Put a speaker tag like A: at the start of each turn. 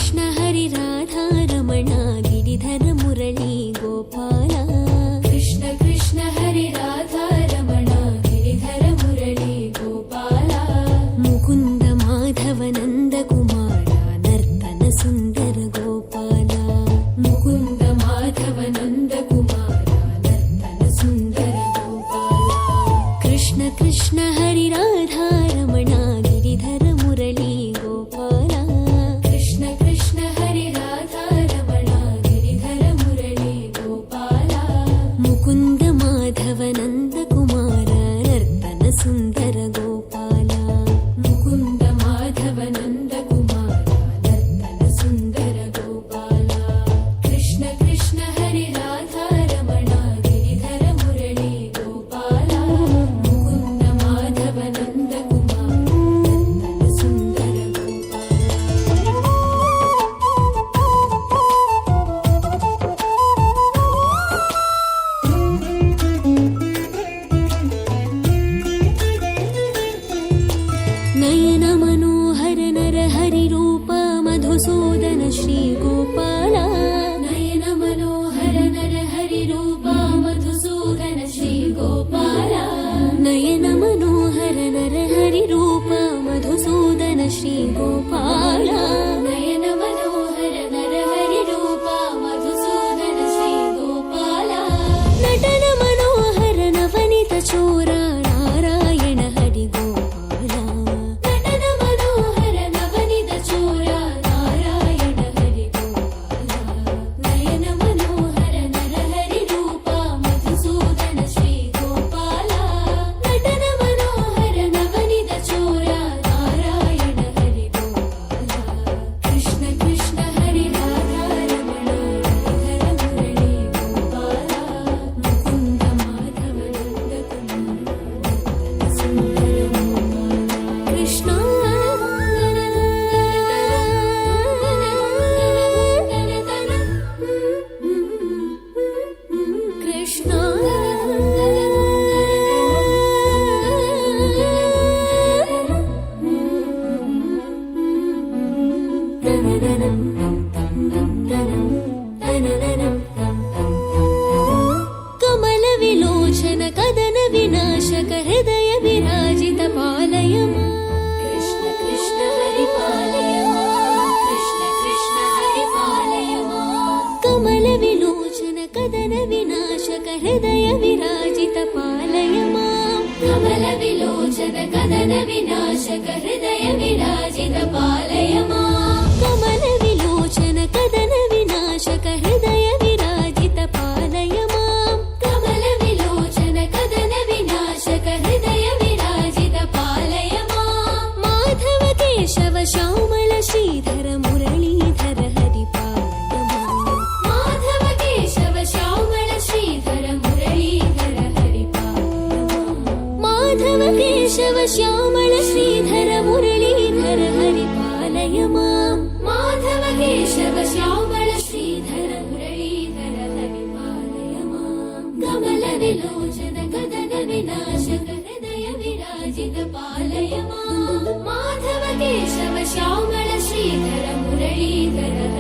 A: कृष्ण हरि राधा रमण गिरिधर मुरली गोपाल कृष्ण कृष्ण हरि राधा रमण गिरिधर मुरली गोपाल मुकुंद माधव नंद कुमार नर्तन सुंदर गोपाल मुकुंद माधव नंद कुमार नर्तन सुंदर गोपाल कृष्ण कृष्ण हरि राधा रमण गिरिधर मुरली गोपाल कृष्ण कृष्ण हरि राधा रमण गिरिधर मुरली गोपाल मुकुंद माधव नंद कुमार नर्तन सुंदर गोपाल मुकुंद माधव नंद कुमार नर्तन सुंदर गोपाल कृष्ण कृष्ण हरि राधा रमण गिरिधर मुरली गोपाल मुकुंद माधव नंद कुमार नर्तन सुंदर नयन मनोहर नर हरि रूप मधुसूदन श्री गोपाल नयन मनोहर नर हरि रूप मधुसूदन श्री गोपाल नयन मनोहर नर हरि रूप मधुसूदन श्री गोपाल नयन मनोहर नर हरि रूप मधुसूदन श्री गोपाल नटन मनोहर नवनीत चोर नारायण हरि गोपाल नटन मनोहर नवनीत चोर नारायण हरि गोपाल नयन मनोहर नर हरि रूप मधुसूदन श्री गोपाल नटन मनोहर नवनीत चोर नारायण हरि गोपाल कृष्ण कृष्ण हरि राधा रमण गिरिधर मुरली गोपाल मुकुंद माधव नंद कुमार सुंदर गोपाल कृष्ण कृष्ण कमल विलोचन कदन विनाशक हृदय विराजित पालय मां। कृष्ण कृष्ण हरि पालय मां। कृष्ण कृष्ण हरि पालय मां। कमल विलोचन कदन विनाशक हृदय विराजित पालय मां। कमल विलोचन कदन विनाशक हृदय विराजित पालय मां। कमल विलोचन कदन विनाशक हृदय विराजित पालय मां। कमल विलोचन कदन विनाशक हृदय विराजित पालय मां। माधव केशव श्यामल श्रीधर मुरलीधर हरि पालय मां। माधव केशव श्यामल श्रीधर मुरलीधर हरि पालय मां। माधव केशव श्यामल श्रीधर मुरलीधर हरि पालय मां। माधव केशव श्यामल श्रीधर मुरलीधर हरि पालय मां। कमल विलोचन कदन विनाशक हृदय विराजित पालय मां। माधव केशव श्यामल श्रीधर मुरलीधर